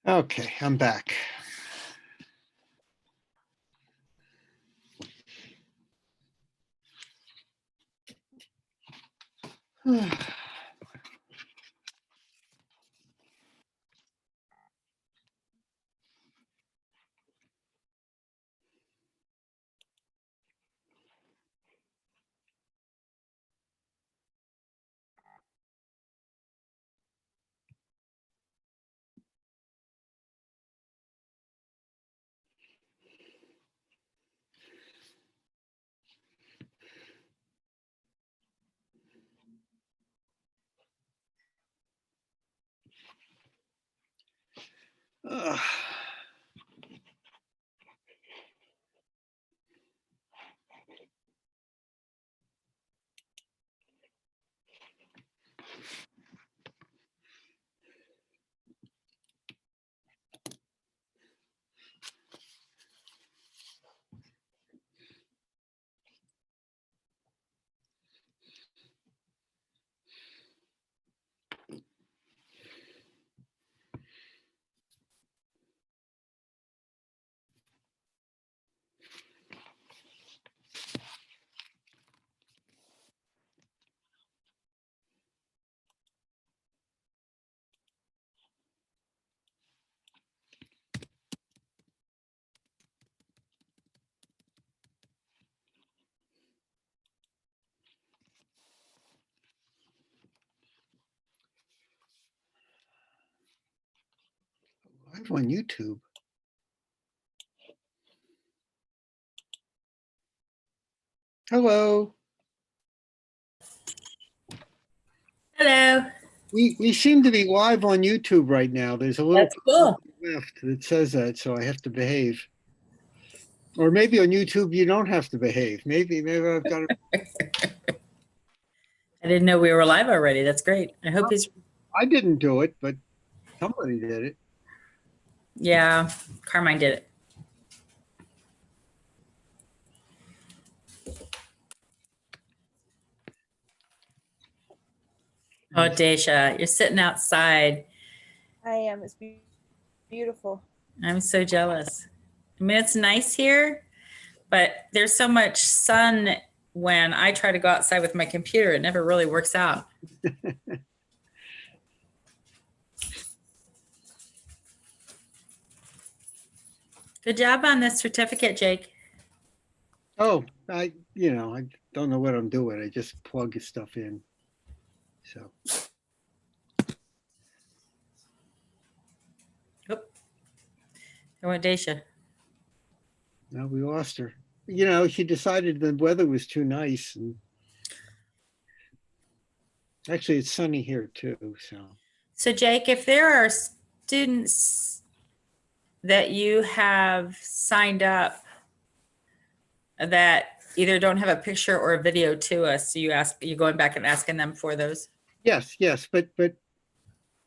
Okay, I'm back. Ugh. Live on YouTube. Hello. Hello. We seem to be live on YouTube right now. There's a little That's cool. left that says that, so I have to behave. Or maybe on YouTube you don't have to behave. Maybe I've got it. I didn't know we were live already. That's great. I hope he's, I didn't do it, but somebody did it. yeah, Carmine did it. Oh, Daisha, you're sitting outside. I am. It's beautiful. I'm so jealous. I mean, it's nice here, but there's so much sun when I try to go outside with my computer. It never really works out. Good job on this certificate, Jake. Oh, I don't know what I'm doing. I just plug stuff in. So Oop. There went Daisha. now we lost her. She decided the weather was too nice, and actually it's sunny here too. So Jake, if there are students that you have signed up that either don't have a picture or a video to us, so you're going back and asking them for those? Yes, but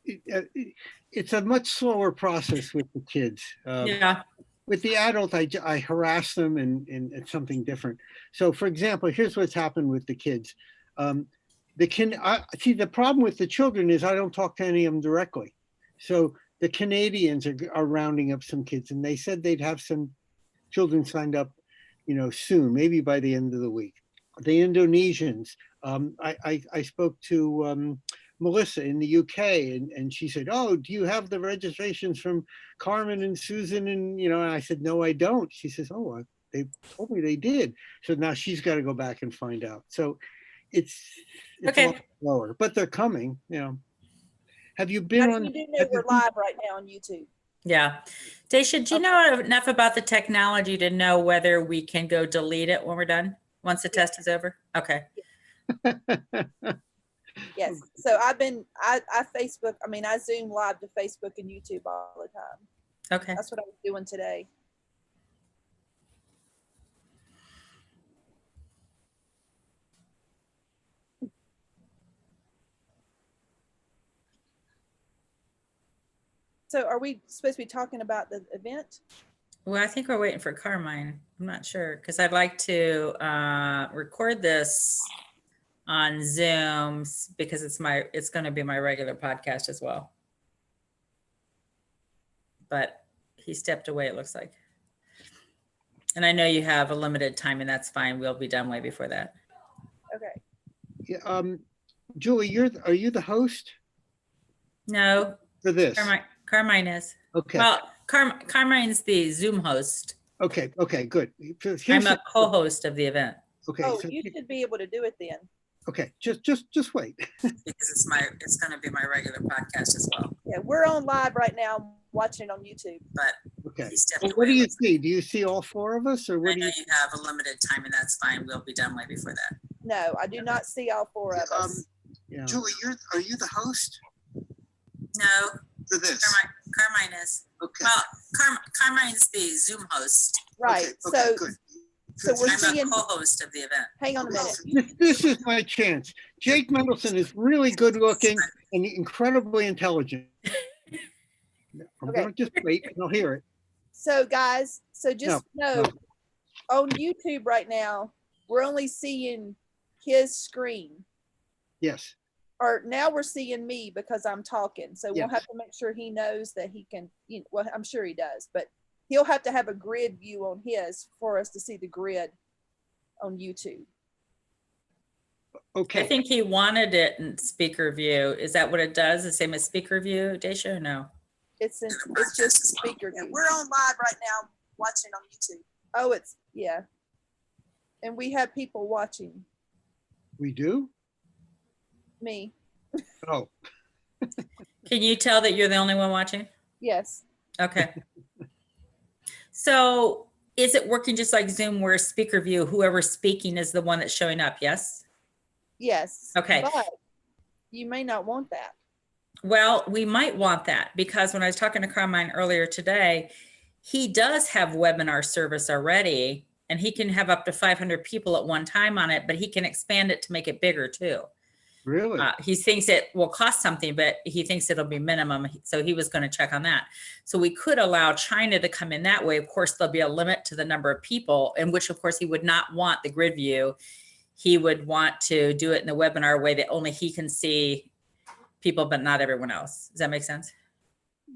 it's a much slower process with the kids. Yeah. With the adult, I harass them and it's something different. So, for example, here's what's happened with the kids. The problem with the children is I don't talk to any of them directly. So the Canadians are rounding up some kids, and they said they'd have some children signed up, soon, maybe by the end of the week. The Indonesians, I spoke to Melissa in the UK, and she said, "Oh, do you have the registrations from Carmen and Susan?" And I said, "No, I don't." She says, "Oh, they told me they did." So now she's got to go back and find out. So it's Okay. a lot slower, but they're coming. Have you been on? You do know we're live right now on YouTube. Yeah. Daisha, do you know enough about the technology to know whether we can go delete it when we're done, once the test is over? Okay. Yes. So I Facebook, I Zoom live to Facebook and YouTube all the time. Okay. That's what I was doing today. So are we supposed to be talking about the event? Well, I think we're waiting for Carmine. I'm not sure, because I'd like to record this on Zoom because it's going to be my regular podcast as well. but he stepped away, it looks like. And I know you have a limited time, and that's fine. We'll be done way before that. Okay. Yeah, Julie, are you the host No, for this? Carmine is. Okay, Well, Carmine's the Zoom host. okay, good. Here's I'm a the- co-host of the event. Okay, Oh, so, you should be able to do it then. okay, just wait. Because it's going to be my regular podcast as well. Yeah, we're on live right now, watching it on YouTube. But Okay. he stepped Well, away. what do you see? Do you see all four of us, or I what do know you? you have a limited time, and that's fine. We'll be done way before that. No, I do not see all four of us. Yeah. Julie, are you the host No, for this? Carmine is. Okay. Well, Carmine's the Zoom host. Right. Okay, good. So we're I'm a seeing, co-host of the event. hang on a minute. This is my chance. Jake Mendelson is really good looking and incredibly intelligent. I'm Okay. gonna just wait and I'll hear it. So guys, so just know, no. on YouTube right now, we're only seeing his screen. Yes. Or now we're seeing me because I'm talking. So we'll Yes. have to make sure he knows that he can, well, I'm sure he does, but he'll have to have a grid view on his for us to see the grid on YouTube. I Okay. think he wanted it in speaker view. Is that what it does? The same as speaker view, Daisha, or no? It's just speaker view. We're on live right now watching on YouTube. Oh, yeah. And we have people watching We do? me. Oh, Can you tell that you're the only one watching? Yes. Okay. So is it working just like Zoom where speaker view, whoever's speaking is the one that's showing up? Yes? Yes. Okay. But you may not want that. Well, we might want that because when I was talking to Carmine earlier today, he does have webinar service already and he can have up to 500 people at one time on it, but he can expand it to make it bigger too. really? He thinks it will cost something, but he thinks it'll be minimum. So he was going to check on that. So we could allow China to come in that way. Of course, there'll be a limit to the number of people, in which, of course, he would not want the grid view. He would want to do it in the webinar way that only he can see people, but not everyone else. Does that make sense?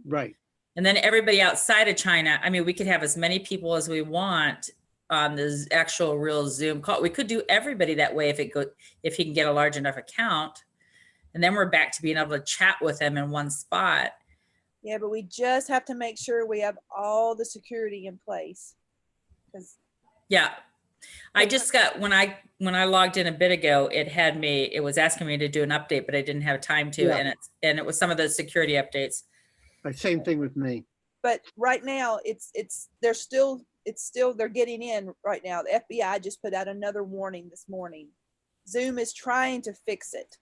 Right. And then everybody outside of China, I mean, we could have as many people as we want on the actual real Zoom call. We could do everybody that way if he can get a large enough account. And then we're back to being able to chat with them in one spot. Yeah, but we just have to make sure we have all the security in place. 'Cause Yeah. I just got, when I logged in a bit ago, it was asking me to do an update, but I didn't have time to. Yeah. And it was some of the security updates. Same thing with me. But right now they're getting in right now. The FBI just put out another warning this morning. Zoom is trying to fix it.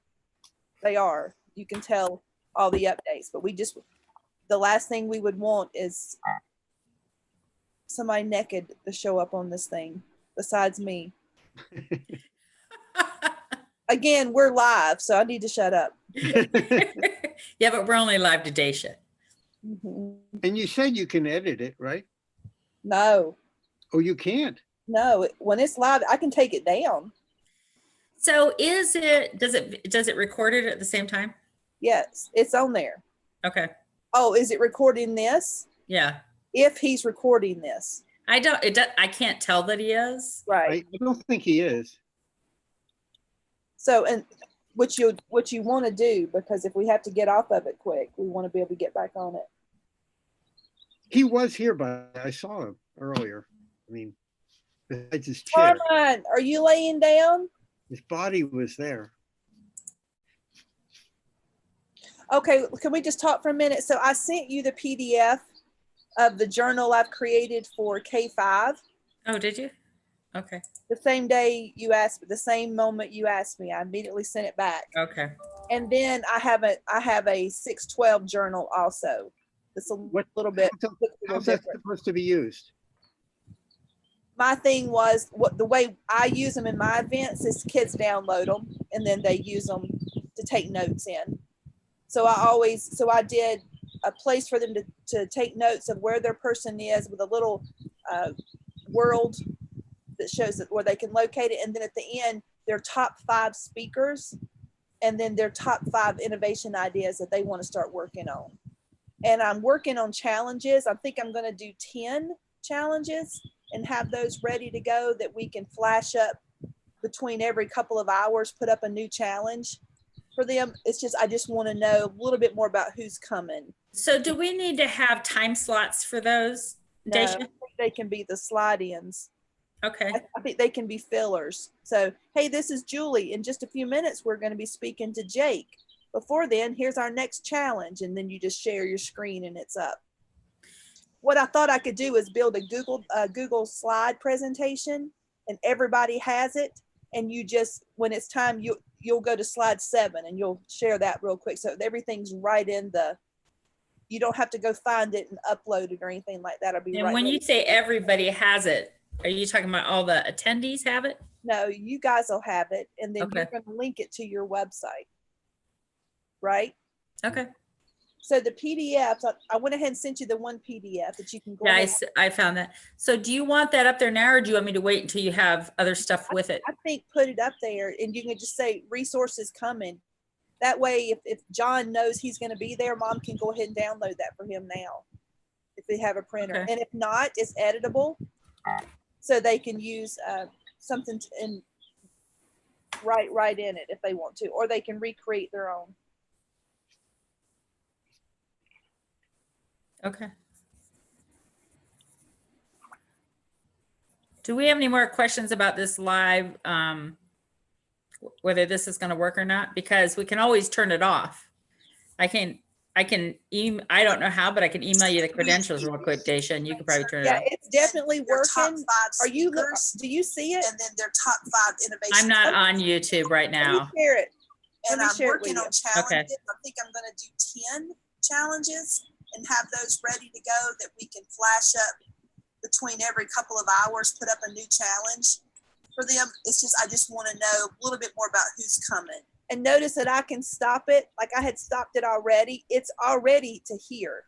They are. You can tell all the updates, but the last thing we would want is somebody naked to show up on this thing besides me. Again, we're live, so I need to shut up. Yeah, but we're only live to Daisha. Mhm. And you said you can edit it, right? No, Oh, you can't? no. When it's live, I can take it down. So does it record it at the same time? Yes, it's on there. Okay. Oh, is it recording this? Yeah. If he's recording this, I can't tell that he is. right? I don't think he is. So, and what you want to do, because if we have to get off of it quick, we want to be able to get back on it. He was here, but I saw him earlier. I mean, besides his chair, Carmine, are you laying down? his body was there. Okay, can we just talk for a minute? So I sent you the PDF of the journal I've created for K5 Oh, did you? Okay. the same day you asked, the same moment you asked me, I immediately sent it back. Okay. And then I have a 612 journal also. It's a little bit, looks a little How's that different. supposed to be used? My thing was the way I use them in my events is kids download them and then they use them to take notes in. So I did a place for them to take notes of where their person is with a little world that shows where they can locate it. And then at the end, their top 5 speakers and then their top 5 innovation ideas that they want to start working on. And I'm working on challenges. I think I'm going to do 10 challenges and have those ready to go that we can flash up between every couple of hours, put up a new challenge for them. It's just, I just want to know a little bit more about who's coming. So do we need to have time slots for those, No, I Dacia? think they can be the slide-ins. Okay. I think they can be fillers. So, hey, this is Julie. In just a few minutes, we're going to be speaking to Jake. Before then, here's our next challenge. And then you just share your screen and it's up. What I thought I could do is build a Google slide presentation and everybody has it. And you just, when it's time, you'll go to slide 7 and you'll share that real quick. So everything's right in the, you don't have to go find it and upload it or anything like that. It'll be And right when ready. you say everybody has it, are you talking about all the attendees have it? No, you guys will have it. And then Okay. you're going to link it to your website. Right? Okay. So the PDFs, I went ahead and sent you the one PDF that you can go Yeah, ahead. I found that. So do you want that up there now, or do you want me to wait until you have other stuff with it? I think put it up there and you can just say resources coming. That way, if John knows he's going to be there, Mom can go ahead and download that for him now if they have a printer. Okay. And if not, it's editable. So they can use something and write in it if they want to, or they can recreate their own. Okay. Do we have any more questions about this live, whether this is going to work or not? Because we can always turn it off. I can email, I don't know how, but I can email you the credentials real quick, Dacia, and you can probably turn it Yeah, off. it's definitely Their top working. 5 Are you? speakers, Do you see it? and then their top 5 innovations. I'm not on YouTube right Let me now. share it. And let me I'm share it working with on you. challenges. I think I'm going to do 10 challenges and have those ready to go that we can flash up between every couple of hours, put up a new challenge for them. It's just, I just want to know a little bit more about who's coming. And notice that I can stop it. Like I had stopped it already. It's already to hear.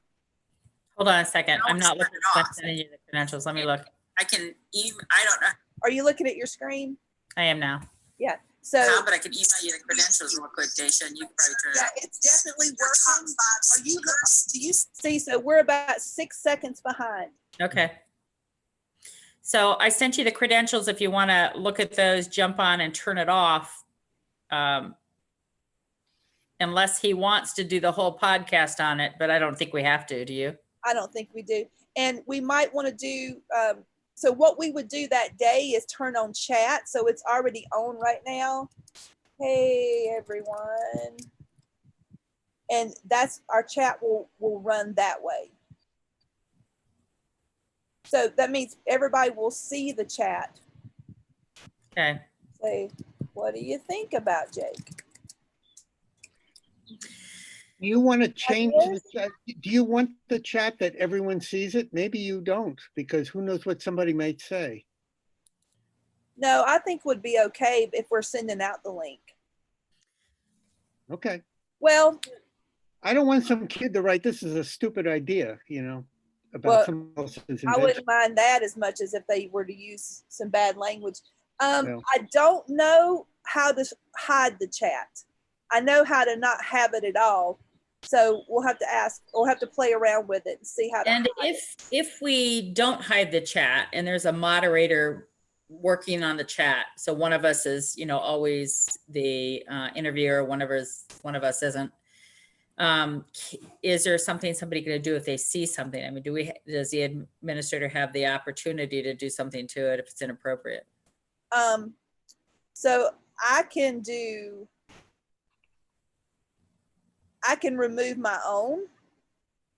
Hold on a second. I'm not Always looking turn it at off. sending you the credentials. Let me look. I can email, I don't know Are you looking at your screen? I am now. Yeah. So How, but I can email you the credentials real quick, Dacia, and you can probably turn it Yeah, off. it's definitely working. Are you, do you see, so we're about 6 seconds behind. Okay. So I sent you the credentials if you want to look at those, jump on and turn it off. Unless he wants to do the whole podcast on it, but I don't think we have to, do you? I don't think we do. And we might want to do, so what we would do that day is turn on chat. So it's already on right now. Hey, everyone. And that's our chat will run that way. So that means everybody will see the chat. Okay. Say, what do you think about Jake? Do you want to change the Ideas? chat? Do you want the chat that everyone sees it? Maybe you don't, because who knows what somebody might say. No, I think would be okay if we're sending out the link. Okay. Well, I don't want some kid to write, this is a stupid idea, you know, about Well, someone else's I invention. wouldn't mind that as much as if they were to use some bad language. No. I don't know how to hide the chat. I know how to not have it at all. So we'll have to ask, or have to play around with it and see how to And hide if we don't hide the chat and there's a moderator working on the chat, so one of us is, you know, always the interviewer, one of us isn't. Is there something somebody going to do if they see something? I mean, does the administrator have the opportunity to do something to it if it's inappropriate? So I can remove my own.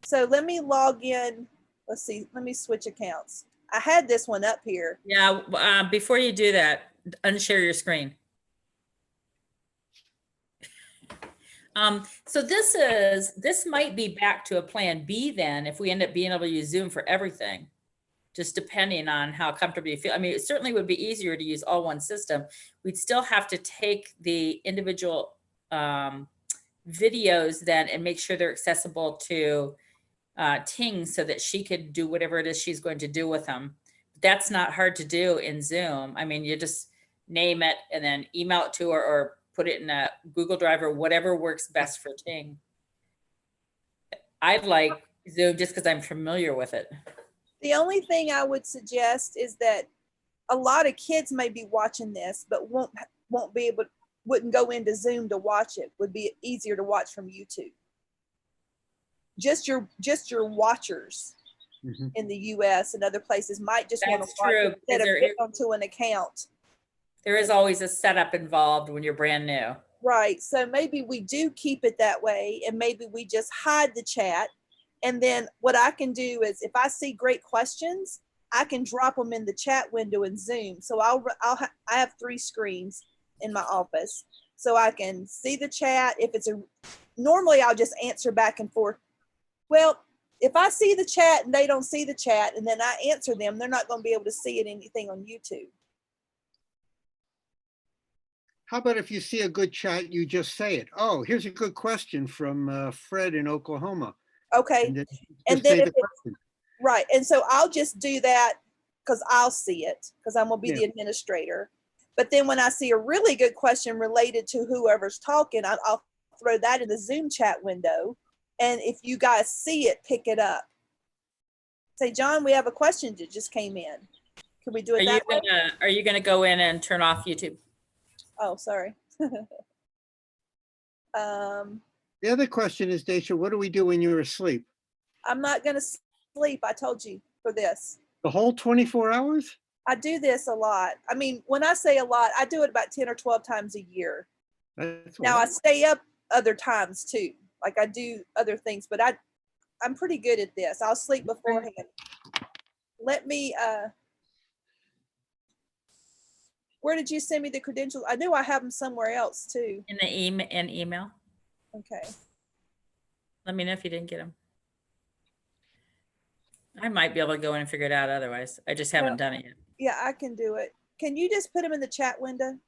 So let me log in. Let's see, let me switch accounts. I had this one up here. Yeah, before you do that, unshare your screen. So this might be back to a plan B then, if we end up being able to use Zoom for everything, just depending on how comfortable you feel. I mean, it certainly would be easier to use all one system. We'd still have to take the individual videos then and make sure they're accessible to Ting so that she could do whatever it is she's going to do with them. That's not hard to do in Zoom. I mean, you just name it and then email it to her or put it in a Google Drive or whatever works best for Ting. I'd like Zoom just because I'm familiar with it. The only thing I would suggest is that a lot of kids may be watching this, but won't be able, wouldn't go into Zoom to watch it. Would be easier to watch from YouTube. Just your watchers Mhm. in the US and other places might just want to That's watch true, it instead because of getting onto an account. there is always a setup involved when you're brand new. Right. So maybe we do keep it that way, and maybe we just hide the chat. And then what I can do is if I see great questions, I can drop them in the chat window in Zoom. So I have 3 screens in my office. So I can see the chat. If it's normally I'll just answer back and forth. Well, if I see the chat and they don't see the chat and then I answer them, they're not going to be able to see it anything on YouTube. How about if you see a good chat, you just say it? Oh, here's a good question from Fred in Oklahoma. Okay. And then And just then say if the it's question. right. And so I'll just do that because I'll see it because I'm going to be Yeah. the administrator. But then when I see a really good question related to whoever's talking, I'll throw that in the Zoom chat window. And if you guys see it, pick it up. Say, John, we have a question that just came in. Can we do it that way? Are you gonna go in and turn off YouTube? Oh, sorry. The other question is, Daisha, what do we do when you're asleep? I'm not going to sleep. I told you for this. The whole 24 hours? I do this a lot. I mean, when I say a lot, I do it about 10 or 12 times a year. That's a Now I lot. stay up other times too. Like I do other things, but I'm pretty good at this. I'll sleep beforehand. Let me, where did you send me the credentials? I knew I have them somewhere else too. In the email? Okay. Let me know if you didn't get them. I might be able to go in and figure it out otherwise. I just haven't done it yet. Yeah, I can do it. Can you just put them in the chat window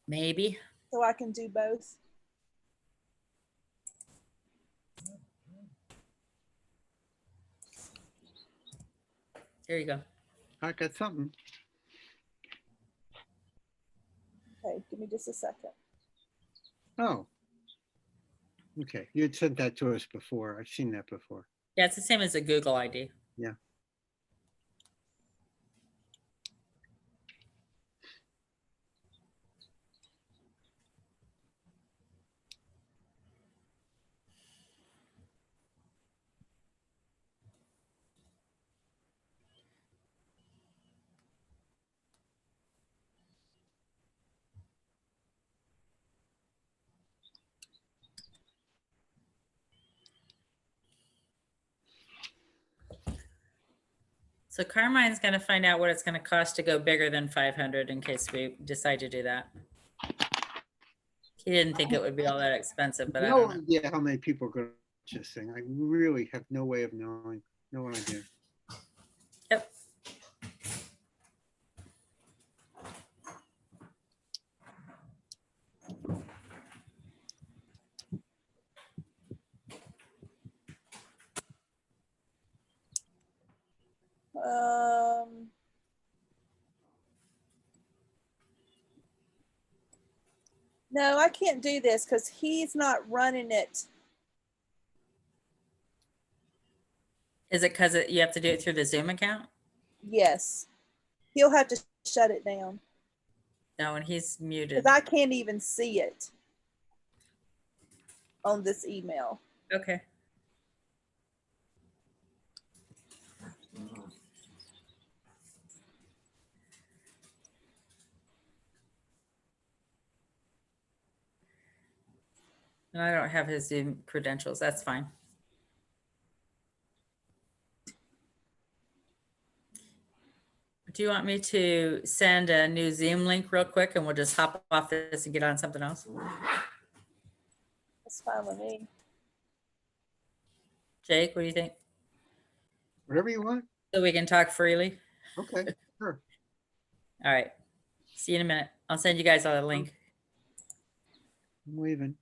Maybe. so I can do both? There you go. I got something. Okay, give me just a second. Oh. Okay, you had sent that to us before. I've seen that before. Yeah, it's the same as a Google ID. Yeah. So Carmine's gonna find out what it's gonna cost to go bigger than 500 in case we decide to do that. He didn't think it would be all that expensive, but I No don't know. idea how many people are going to watch this thing. I really have no way of knowing. No idea. Yep. No, I can't do this because he's not running it. Is it because you have to do it through the Zoom account? Yes. He'll have to shut it down No, and he's muted. because I can't even see it on this email. Okay. And I don't have his Zoom credentials. That's fine. Do you want me to send a new Zoom link real quick and we'll just hop off this and get on something else? That's fine with me. Jake, what do you think? Whatever you want. So we can talk freely? Okay, sure. All right. See you in a minute. I'll send you guys all a link. I'm leaving.